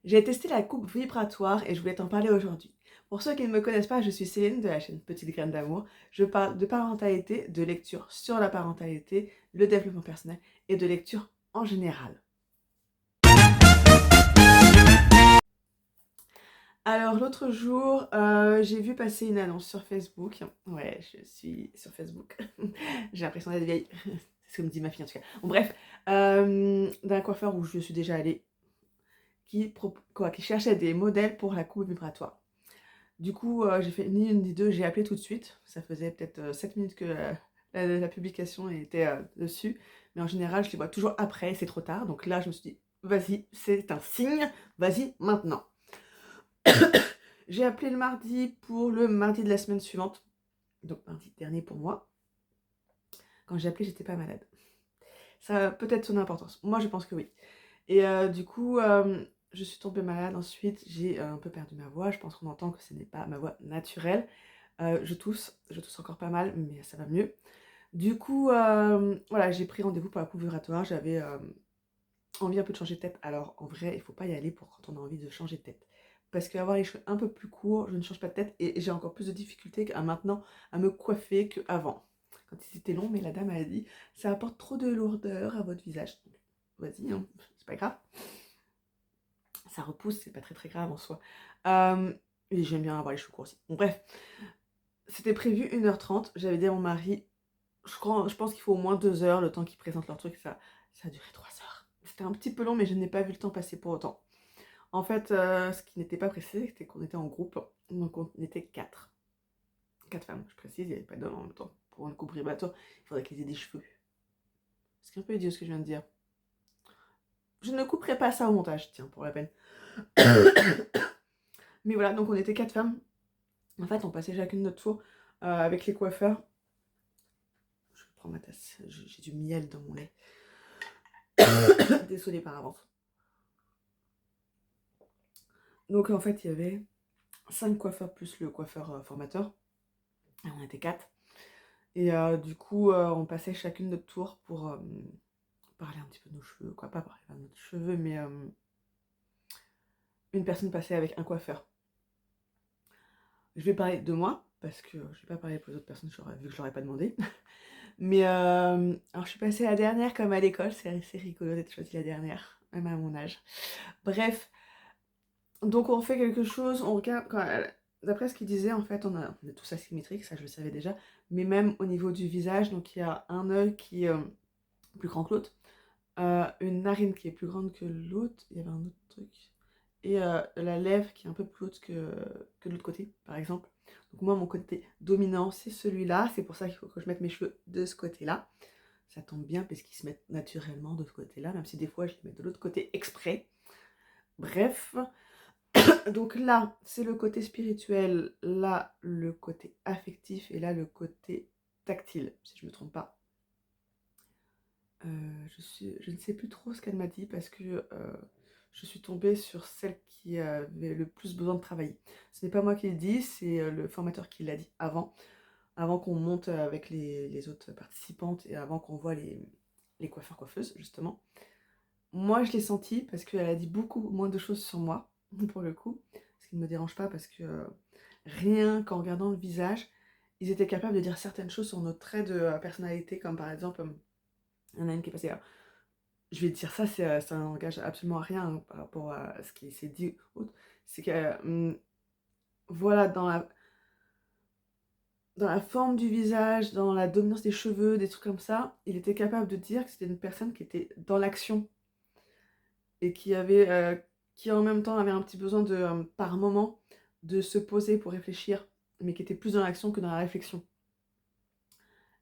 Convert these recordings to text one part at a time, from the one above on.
J'ai testé la coupe vibratoire et je voulais t'en parler aujourd'hui. Pour ceux qui ne me connaissent pas, je suis Céline de la chaîne Petite Graine d'Amour. Je parle de parentalité, de lecture sur la parentalité, le développement personnel et de lecture en général. Alors l'autre jour, j'ai vu passer une annonce sur Facebook. Ouais, je suis sur Facebook. J'ai l'impression d'être vieille. C'est ce que me dit ma fille en tout cas. Bon bref, d'un coiffeur où je suis déjà allée, qui cherchait des modèles pour la coupe vibratoire. Du coup, j'ai fait ni une ni deux, j'ai appelé tout de suite. Ça faisait peut-être 7 minutes que la publication était dessus. Mais en général, je les vois toujours après, c'est trop tard. Donc là, je me suis dit, vas-y, c'est un signe, vas-y maintenant. J'ai appelé le mardi pour le mardi de la semaine suivante. Donc mardi dernier pour moi. Quand j'ai appelé, j'étais pas malade. Ça a peut-être son importance. Moi, je pense que oui. Et du coup, je suis tombée malade ensuite. J'ai un peu perdu ma voix. Je pense qu'on entend que ce n'est pas ma voix naturelle. Je tousse encore pas mal, mais ça va mieux. Du coup, voilà, j'ai pris rendez-vous pour la coupe vibratoire. J'avais envie un peu de changer de tête. Alors, en vrai, il faut pas y aller pour quand on a envie de changer de tête. Parce qu'avoir les cheveux un peu plus courts, je ne change pas de tête et j'ai encore plus de difficultés qu'à maintenant à me coiffer qu'avant. Quand ils étaient longs, mais la dame a dit, ça apporte trop de lourdeur à votre visage. Donc, vas-y, hein, c'est pas grave. Ça repousse, c'est pas très très grave en soi. Et j'aime bien avoir les cheveux courts aussi. Bon, bref, c'était prévu 1h30. J'avais dit à mon mari, je pense qu'il faut au moins 2 heures, le temps qu'ils présentent leur truc. Ça a duré 3 heures. C'était un petit peu long, mais je n'ai pas vu le temps passer pour autant. En fait, ce qui n'était pas précisé, c'était qu'on était en groupe. Donc on était 4. 4 femmes, je précise, il n'y avait pas d'hommes en même temps. Pour une coupe bateau, il faudrait qu'ils aient des cheveux. C'est un peu idiot ce que je viens de dire. Je ne couperai pas ça au montage, tiens, pour la peine. Mais voilà, donc on était 4 femmes. En fait, on passait chacune notre tour avec les coiffeurs. Je prends ma tasse, j'ai du miel dans mon lait. Désolée par avance. Donc en fait, il y avait 5 coiffeurs plus le coiffeur formateur. Et on était 4. Et du coup, on passait chacune notre tour pour parler un petit peu de nos cheveux. Quoi, pas parler de nos cheveux, mais une personne passait avec un coiffeur. Je vais parler de moi, parce que je ne vais pas parler pour les autres personnes, vu que je leur ai pas demandé. Mais alors je suis passée la dernière comme à l'école, c'est assez rigolo d'être choisie la dernière, même à mon âge. Bref, donc on fait quelque chose, on regarde, d'après ce qu'il disait, en fait, on est tous asymétriques, ça je le savais déjà, mais même au niveau du visage, donc il y a un œil qui est plus grand que l'autre, une narine qui est plus grande que l'autre, il y avait un autre truc, et la lèvre qui est un peu plus haute que de l'autre côté, par exemple. Donc moi, mon côté dominant, c'est celui-là, c'est pour ça qu'il faut que je mette mes cheveux de ce côté-là. Ça tombe bien parce qu'ils se mettent naturellement de ce côté-là, même si des fois je les mets de l'autre côté exprès. Bref, donc là, c'est le côté spirituel, là, le côté affectif, et là, le côté tactile, si je ne me trompe pas. Je ne sais plus trop ce qu'elle m'a dit parce que je suis tombée sur celle qui avait le plus besoin de travailler. Ce n'est pas moi qui le dis, c'est le formateur qui l'a dit avant qu'on monte avec les autres participantes et avant qu'on voit les coiffeurs-coiffeuses, justement. Moi, je l'ai senti parce qu'elle a dit beaucoup moins de choses sur moi, pour le coup, ce qui ne me dérange pas parce que rien qu'en regardant le visage, ils étaient capables de dire certaines choses sur nos traits de personnalité, comme par exemple, il y en a une qui est passée là. Je vais te dire ça, ça n'engage absolument à rien par rapport à ce qui s'est dit. C'est que, voilà, dans la forme du visage, dans la dominance des cheveux, des trucs comme ça, il était capable de dire que c'était une personne qui était dans l'action et qui en même temps avait un petit besoin de, par moment, de se poser pour réfléchir, mais qui était plus dans l'action que dans la réflexion.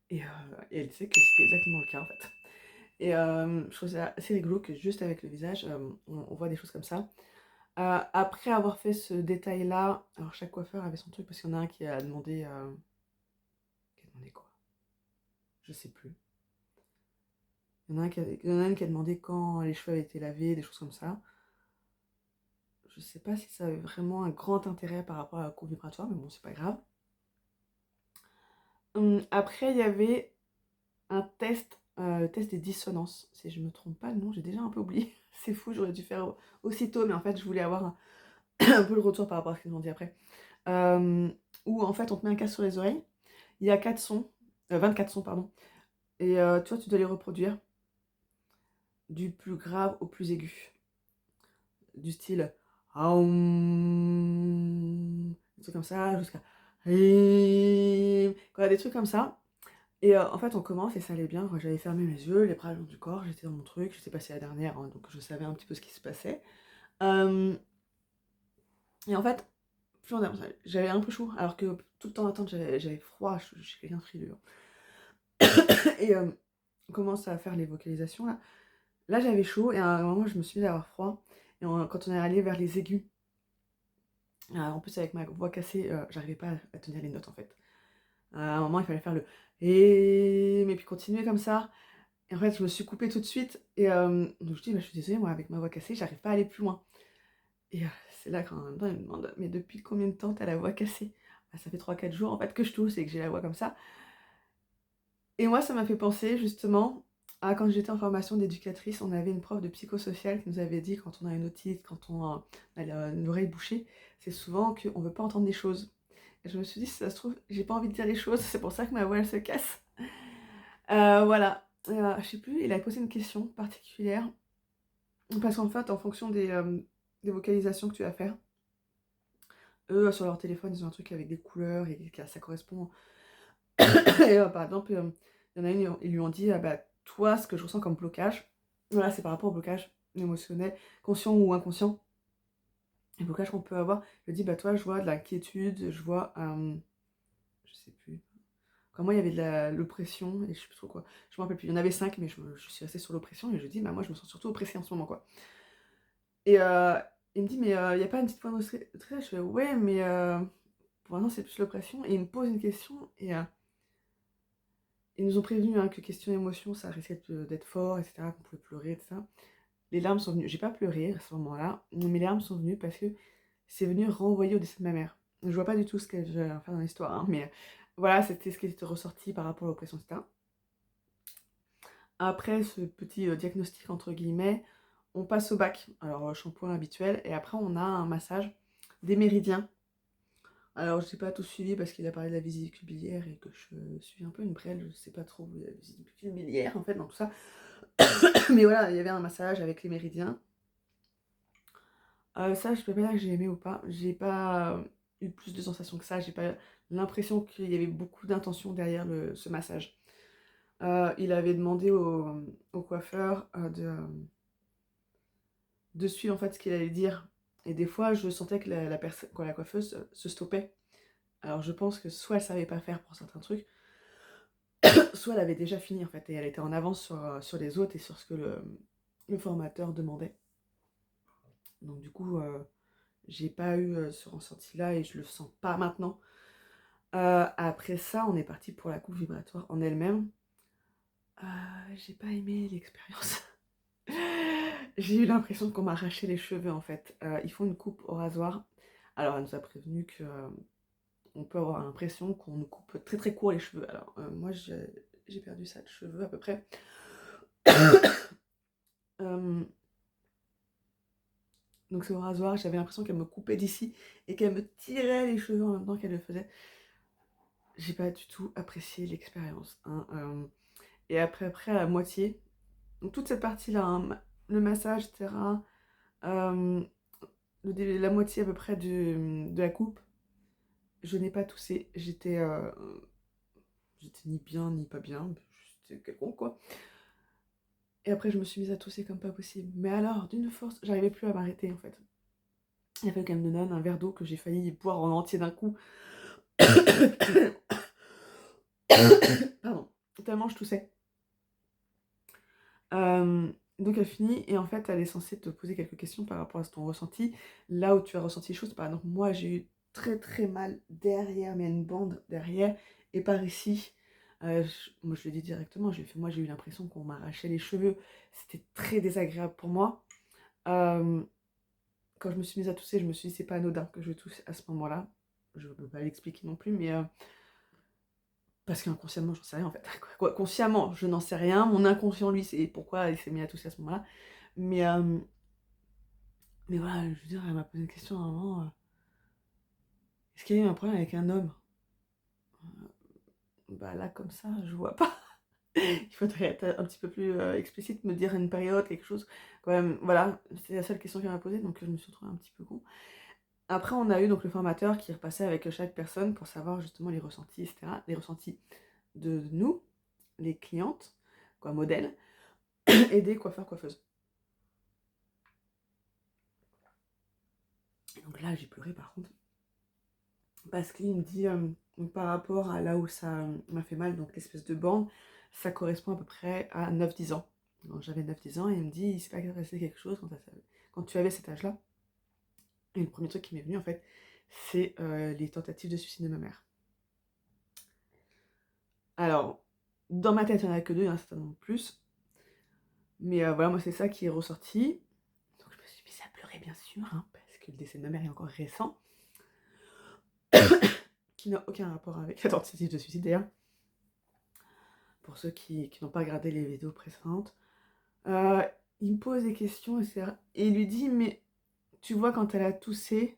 Et, et elle disait que c'était exactement le cas en fait. Et je trouve ça assez rigolo que juste avec le visage, on voit des choses comme ça. Après avoir fait ce détail-là, alors chaque coiffeur avait son truc parce qu'il y en a un qui a demandé... qui a demandé quoi? Je sais plus. Il y en a une qui a demandé quand les cheveux avaient été lavés, des choses comme ça. Je sais pas si ça avait vraiment un grand intérêt par rapport à la coupe vibratoire, mais bon, c'est pas grave. Après, il y avait un test, test des dissonances. Si je me trompe pas, le nom, j'ai déjà un peu oublié. c'est fou, j'aurais dû faire aussitôt, mais en fait, je voulais avoir un peu le retour par rapport à ce qu'ils m'ont dit après. Où en fait, on te met un casque sur les oreilles, il y a 4 sons, 24 sons, pardon, et toi, tu dois les reproduire du plus grave au plus aigu. Du style Aum, des trucs comme ça, jusqu'à quoi, des trucs comme ça. Et en fait, on commence et ça allait bien. J'avais fermé mes yeux, les bras le long du corps, j'étais dans mon truc, j'étais passée la dernière, hein, donc je savais un petit peu ce qui se passait. Et en fait, plus on avance, j'avais un peu chaud, alors que tout le temps d'attente, j'avais froid, je suis quelqu'un de frileux. Et on commence à faire les vocalisations là. Là, j'avais chaud et à un moment, je me suis mis à avoir froid. Et quand on est allé vers les aigus, en plus avec ma voix cassée, j'arrivais pas à tenir les notes en fait. À un moment, il fallait faire le et mais puis continuer comme ça. Et en fait, je me suis coupée tout de suite. Et donc je dis, bah, je suis désolée, moi, avec ma voix cassée, j'arrive pas à aller plus loin. Et c'est là qu'en même temps, il me demande, mais depuis combien de temps t'as la voix cassée? Bah, ça fait 3-4 jours en fait que je tousse et que j'ai la voix comme ça. Et moi, ça m'a fait penser justement à quand j'étais en formation d'éducatrice, on avait une prof de psychosocial qui nous avait dit quand on a une otite, quand on a une oreille bouchée, c'est souvent qu'on veut pas entendre des choses. Et je me suis dit, si ça se trouve, j'ai pas envie de dire les choses, c'est pour ça que ma voix elle se casse. Voilà. Je sais plus, il a posé une question particulière. Parce qu'en fait, en fonction des vocalisations que tu vas faire, eux, sur leur téléphone, ils ont un truc avec des couleurs et ça correspond. Et par exemple, il y en a une, ils lui ont dit, ah bah, toi, ce que je ressens comme blocage, voilà, c'est par rapport au blocage émotionnel, conscient ou inconscient. Les blocages qu'on peut avoir, je dis, bah toi, je vois de l'inquiétude, je vois, je sais plus. Quand moi, il y avait de l'oppression, et je sais plus trop quoi. Je me rappelle plus. Il y en avait 5, mais je suis restée sur l'oppression, et je dis, bah moi, je me sens surtout oppressée en ce moment, quoi. Et il me dit, mais il n'y a pas une petite pointe de stress? Je fais, ouais, mais pour l'instant, c'est plus l'oppression. Et il me pose une question, et ils nous ont prévenu hein, que question émotion, ça risquait d'être fort, etc., qu'on pouvait pleurer, etc. Les larmes sont venues. J'ai pas pleuré à ce moment-là, mais mes larmes sont venues parce que c'est venu renvoyer au décès de ma mère. Je vois pas du tout ce qu'elle va faire dans l'histoire, hein, mais voilà, c'était ce qui était ressorti par rapport à l'oppression, etc. Après ce petit diagnostic, entre guillemets, on passe au bac. Alors, shampoing habituel, et après, on a un massage des méridiens. Alors, je n'ai pas tout suivi parce qu'il a parlé de la vésicule biliaire et que je suis un peu une brêle, je ne sais pas trop où est la vésicule biliaire en fait dans tout ça. Mais voilà, il y avait un massage avec les méridiens. Ça, je peux pas dire que j'ai aimé ou pas. J'ai pas eu plus de sensations que ça. J'ai pas l'impression qu'il y avait beaucoup d'intention derrière ce massage. Il avait demandé au coiffeur de suivre en fait ce qu'il allait dire. Et des fois, je sentais que la personne, quand la coiffeuse se stoppait. Alors je pense que soit elle savait pas faire pour certains trucs, soit elle avait déjà fini en fait, et elle était en avance sur les autres et sur ce que le formateur demandait. Donc du coup, j'ai pas eu ce ressenti-là et je le sens pas maintenant. Après ça, on est parti pour la coupe vibratoire en elle-même. J'ai pas aimé l'expérience. J'ai eu l'impression qu'on m'arrachait les cheveux en fait. Ils font une coupe au rasoir. Alors elle nous a prévenu que on peut avoir l'impression qu'on nous coupe très très court les cheveux. Alors moi j'ai perdu ça de cheveux à peu près. Donc c'est au rasoir, j'avais l'impression qu'elle me coupait d'ici et qu'elle me tirait les cheveux en même temps qu'elle le faisait. J'ai pas du tout apprécié l'expérience, hein. Et après à la moitié, donc toute cette partie-là, hein, le massage, etc., euh, la moitié à peu près de la coupe, je n'ai pas toussé. J'étais ni bien ni pas bien, j'étais quelconque quoi. Et après, je me suis mise à tousser comme pas possible. Mais alors, d'une force, j'arrivais plus à m'arrêter en fait. Il a fallu qu'elle me donne un verre d'eau que j'ai failli boire en entier d'un coup. Pardon, tellement je toussais. Donc elle finit et en fait elle est censée te poser quelques questions par rapport à ton ressenti. Là où tu as ressenti les choses, par exemple moi j'ai eu très très mal derrière, mais il y a une bande derrière et par ici. Moi je l'ai dit directement, moi j'ai eu l'impression qu'on m'arrachait les cheveux. C'était très désagréable pour moi. Quand je me suis mise à tousser, je me suis dit c'est pas anodin que je tousse à ce moment-là. Je ne peux pas l'expliquer non plus, mais parce qu'inconsciemment, j'en sais rien en fait. Consciemment, je n'en sais rien. Mon inconscient, lui, c'est pourquoi il s'est mis à tousser à ce moment-là. Mais, mais voilà, je veux dire, elle m'a posé une question à un moment. Est-ce qu'il y a eu un problème avec un homme? Bah là, comme ça, je vois pas. Il faudrait être un petit peu plus explicite, me dire une période, quelque chose. Quand même, voilà, c'est la seule question qu'elle m'a posée, donc je me suis retrouvée un petit peu con. Après, on a eu donc le formateur qui repassait avec chaque personne pour savoir justement les ressentis, etc. Les ressentis de nous, les clientes, quoi, modèles, et des coiffeurs-coiffeuses. Donc là, j'ai pleuré par contre. Parce qu'il me dit, donc par rapport à là où ça m'a fait mal, donc l'espèce de bande, ça correspond à peu près à 9-10 ans. Donc j'avais 9-10 ans et il me dit, il s'est pas passé quelque chose quand tu avais cet âge-là. Et le premier truc qui m'est venu en fait, c'est les tentatives de suicide de ma mère. Alors, dans ma tête, il n'y en a que deux, il y en a certainement plus. Mais voilà, moi c'est ça qui est ressorti. Donc je me suis mise à pleurer bien sûr, hein, parce que le décès de ma mère est encore récent. Qui n'a aucun rapport avec la tentative de suicide d'ailleurs. Pour ceux qui n'ont pas regardé les vidéos précédentes. Il me pose des questions, etc. Et il lui dit, mais tu vois, quand elle a toussé,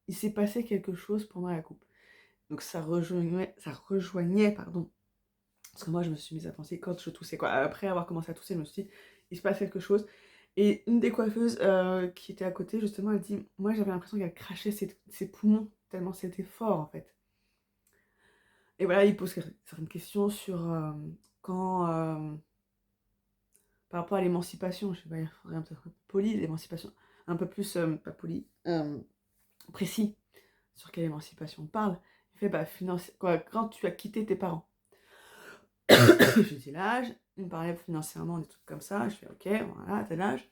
il s'est passé quelque chose pendant la coupe. Donc ça rejoignait, pardon. Parce que moi, je me suis mise à penser quand je toussais, quoi. Après avoir commencé à tousser, je me suis dit, il se passe quelque chose. Et une des coiffeuses qui était à côté, justement, elle dit, moi, j'avais l'impression qu'elle crachait ses poumons, tellement c'était fort, en fait. Et voilà, il pose certaines questions sur quand... par rapport à l'émancipation, je sais pas, il faudrait peut-être un peu poli, l'émancipation, un peu plus, pas poli, précis, sur quelle émancipation on parle. Il fait, bah, quand tu as quitté tes parents. Je dis l'âge, il me parlait financièrement, des trucs comme ça, je fais, ok, voilà, tel âge.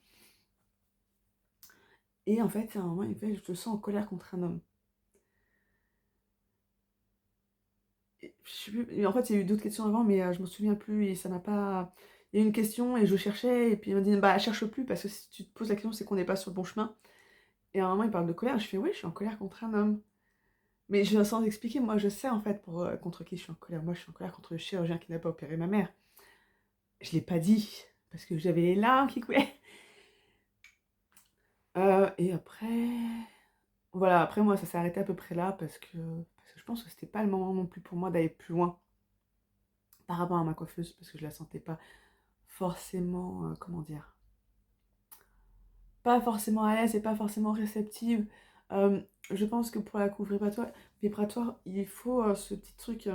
Et en fait, à un moment, il fait, je te sens en colère contre un homme. Et, je sais plus, en fait, il y a eu d'autres questions avant, mais je me souviens plus, et ça m'a pas... Il y a eu une question, et je cherchais, et puis il m'a dit, bah, cherche plus, parce que si tu te poses la question, c'est qu'on n'est pas sur le bon chemin. Et à un moment, il parle de colère. Je fais, oui, je suis en colère contre un homme. Mais sans expliquer, moi, je sais en fait contre qui je suis en colère. Moi, je suis en colère contre le chirurgien qui n'a pas opéré ma mère. Je ne l'ai pas dit, parce que j'avais les larmes qui coulaient. Et après... Voilà, après, moi, ça s'est arrêté à peu près là, parce que je pense que c'était pas le moment non plus pour moi d'aller plus loin par rapport à ma coiffeuse, parce que je la sentais pas forcément, comment dire, pas forcément à l'aise et pas forcément réceptive. Je pense que pour la coupe vibratoire, il faut ce petit truc,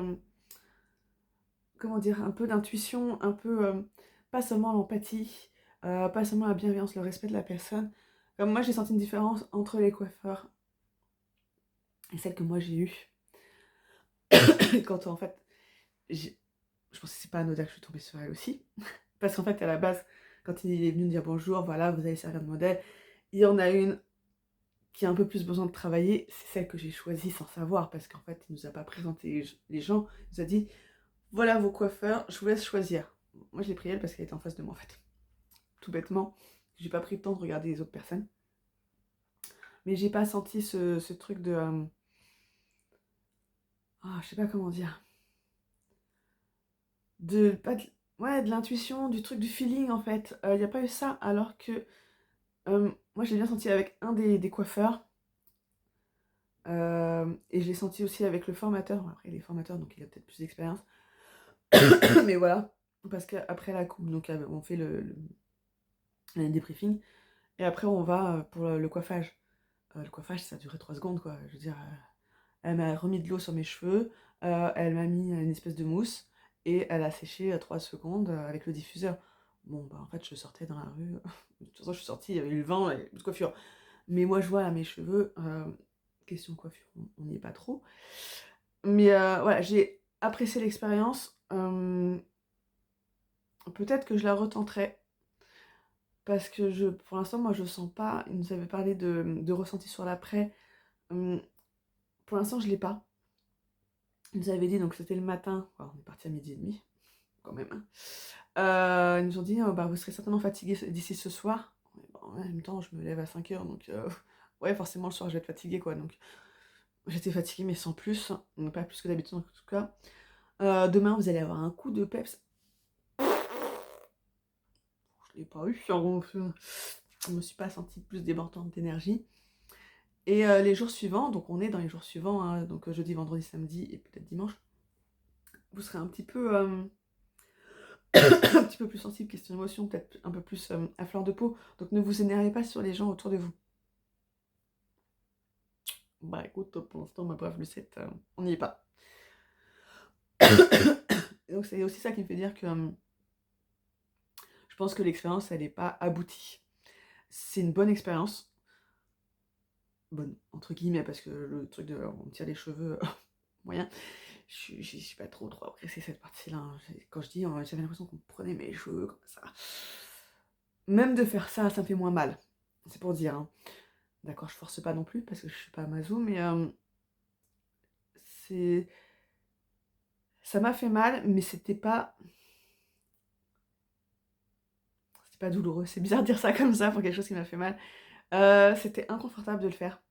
comment dire, un peu d'intuition, un peu, pas seulement l'empathie, pas seulement la bienveillance, le respect de la personne. Comme moi, j'ai senti une différence entre les coiffeurs et celle que moi j'ai eue. Quand en fait, je pense que c'est pas anodin que je suis tombée sur elle aussi. Parce qu'en fait, à la base, quand il est venu me dire bonjour, voilà, vous allez servir de modèle, il y en a une qui a un peu plus besoin de travailler, c'est celle que j'ai choisie sans savoir, parce qu'en fait, il nous a pas présenté les gens, il nous a dit, voilà vos coiffeurs, je vous laisse choisir. Moi, je l'ai pris elle parce qu'elle était en face de moi, en fait. Tout bêtement, j'ai pas pris le temps de regarder les autres personnes. Mais j'ai pas senti ce truc de... je sais pas comment dire. Pas de, ouais, de l'intuition, du truc, du feeling, en fait. Il n'y a pas eu ça, alors que... moi, je l'ai bien senti avec un des coiffeurs. Et je l'ai senti aussi avec le formateur. Après, il est formateur, donc il a peut-être plus d'expérience. Mais voilà, parce qu'après la coupe, donc on fait le débriefing. Et après, on va pour le coiffage. Le coiffage, ça a duré 3 secondes, quoi. Je veux dire, elle m'a remis de l'eau sur mes cheveux, elle m'a mis une espèce de mousse, et elle a séché 3 secondes avec le diffuseur. Bon, bah en fait, je sortais dans la rue. De toute façon, je suis sortie, il y avait eu le vent, et de coiffure. Mais moi, je vois là mes cheveux. Question coiffure, on n'y est pas trop. Mais voilà, j'ai apprécié l'expérience. Peut-être que je la retenterai. Parce que pour l'instant, moi, je sens pas. Il nous avait parlé de ressenti sur l'après. Pour l'instant, je l'ai pas. Il nous avait dit, donc c'était le matin. Alors, on est parti à 12h30, quand même. Ils nous ont dit, bah, vous serez certainement fatigué d'ici ce soir. Bon, en même temps, je me lève à 5h, donc ouais, forcément, le soir, je vais être fatiguée, quoi. Donc, j'étais fatiguée, mais sans plus. Donc, pas plus que d'habitude, en tout cas. Demain, vous allez avoir un coup de peps. Je l'ai pas eu, je me suis pas sentie plus débordante d'énergie. Et les jours suivants, donc on est dans les jours suivants, hein, donc jeudi, vendredi, samedi et peut-être dimanche, vous serez un petit peu, un petit peu plus sensible, question émotion, peut-être un peu plus à fleur de peau. Donc ne vous énervez pas sur les gens autour de vous. Bah écoute, pour l'instant, ma brave Lucette, on n'y est pas. Donc c'est aussi ça qui me fait dire que je pense que l'expérience, elle n'est pas aboutie. C'est une bonne expérience. Bonne, entre guillemets, parce que le truc de on me tire les cheveux, moyen. Je suis pas trop appréciée cette partie-là. Hein. Quand je dis, j'avais l'impression qu'on me prenait mes cheveux comme ça. Même de faire ça, ça me fait moins mal. C'est pour dire. Hein. D'accord, je force pas non plus parce que je suis pas Amazon, mais c'est. Ça m'a fait mal, mais c'était pas. C'était pas douloureux. C'est bizarre de dire ça comme ça pour quelque chose qui m'a fait mal. C'était inconfortable de le faire.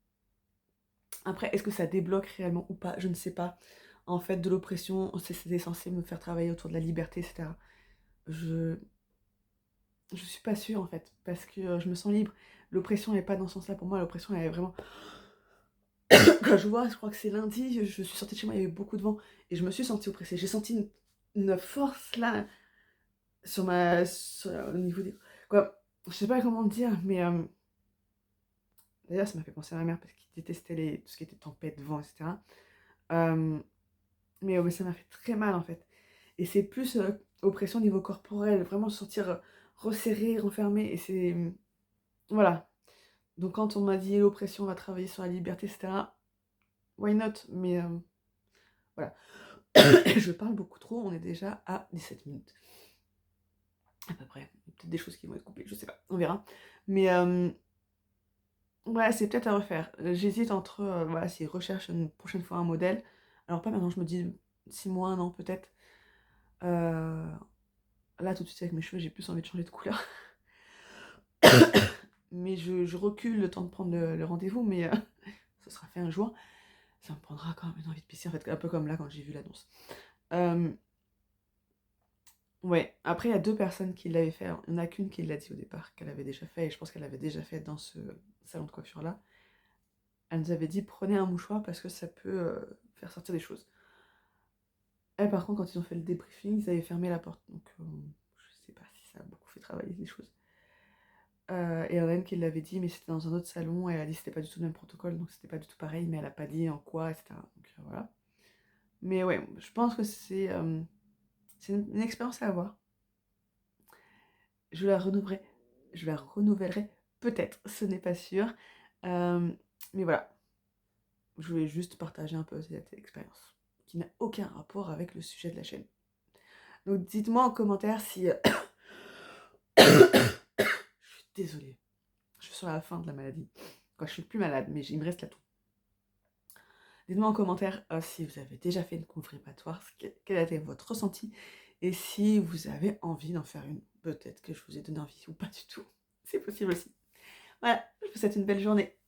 Après, est-ce que ça débloque réellement ou pas? Je ne sais pas. En fait, de l'oppression, c'était censé me faire travailler autour de la liberté, etc. Je je suis pas sûre en fait, parce que je me sens libre. L'oppression n'est pas dans ce sens-là pour moi, l'oppression elle est vraiment. Quand je vois, je crois que c'est lundi, je suis sortie de chez moi, il y avait beaucoup de vent, et je me suis sentie oppressée. J'ai senti une force là, au niveau des. Quoi, je sais pas comment le dire, mais d'ailleurs ça m'a fait penser à ma mère parce qu'il détestait tout ce qui était tempête, vent, etc. Euh, mais ouais, ça m'a fait très mal en fait. Et c'est plus oppression au niveau corporel, vraiment se sentir resserré, renfermé, et c'est. Voilà. Donc quand on m'a dit l'oppression va travailler sur la liberté, etc., why not? Mais voilà. Je parle beaucoup trop, on est déjà à 17 minutes. À peu près. Il y a peut-être des choses qui vont être coupées, je sais pas, on verra. Mais ouais, c'est peut-être à refaire. J'hésite entre, voilà, s'ils recherchent une prochaine fois un modèle. Alors pas maintenant, je me dis 6 mois, un an peut-être. Euh, Là, tout de suite, avec mes cheveux, j'ai plus envie de changer de couleur. Mais je recule le temps de prendre le rendez-vous, mais ce sera fait un jour. Ça me prendra quand même une envie de pisser, en fait, un peu comme là quand j'ai vu l'annonce. Ouais, après il y a deux personnes qui l'avaient fait. Alors, il n'y en a qu'une qui l'a dit au départ, qu'elle avait déjà fait, et je pense qu'elle l'avait déjà fait dans ce salon de coiffure-là. Elle nous avait dit prenez un mouchoir parce que ça peut faire sortir des choses. Elle, par contre, quand ils ont fait le débriefing, ils avaient fermé la porte, donc je sais pas si ça a beaucoup fait travailler des choses. Et il y en a une qui l'avait dit, mais c'était dans un autre salon, et elle a dit que c'était pas du tout le même protocole, donc c'était pas du tout pareil, mais elle a pas dit en quoi, etc. Donc voilà. Mais ouais, je pense que c'est une expérience à avoir. Je la renouvellerai, je la renouvellerai peut-être, ce n'est pas sûr. Mais voilà, je voulais juste partager un peu cette expérience qui n'a aucun rapport avec le sujet de la chaîne. Donc dites-moi en commentaire si. Je suis désolée, je suis sur la fin de la maladie. Quand je suis plus malade, mais il me reste la toux. Dites-moi en commentaire si vous avez déjà fait une confirmatoire, quel a été votre ressenti, et si vous avez envie d'en faire une. Peut-être que je vous ai donné envie ou pas du tout. C'est possible aussi. Voilà, je vous souhaite une belle journée.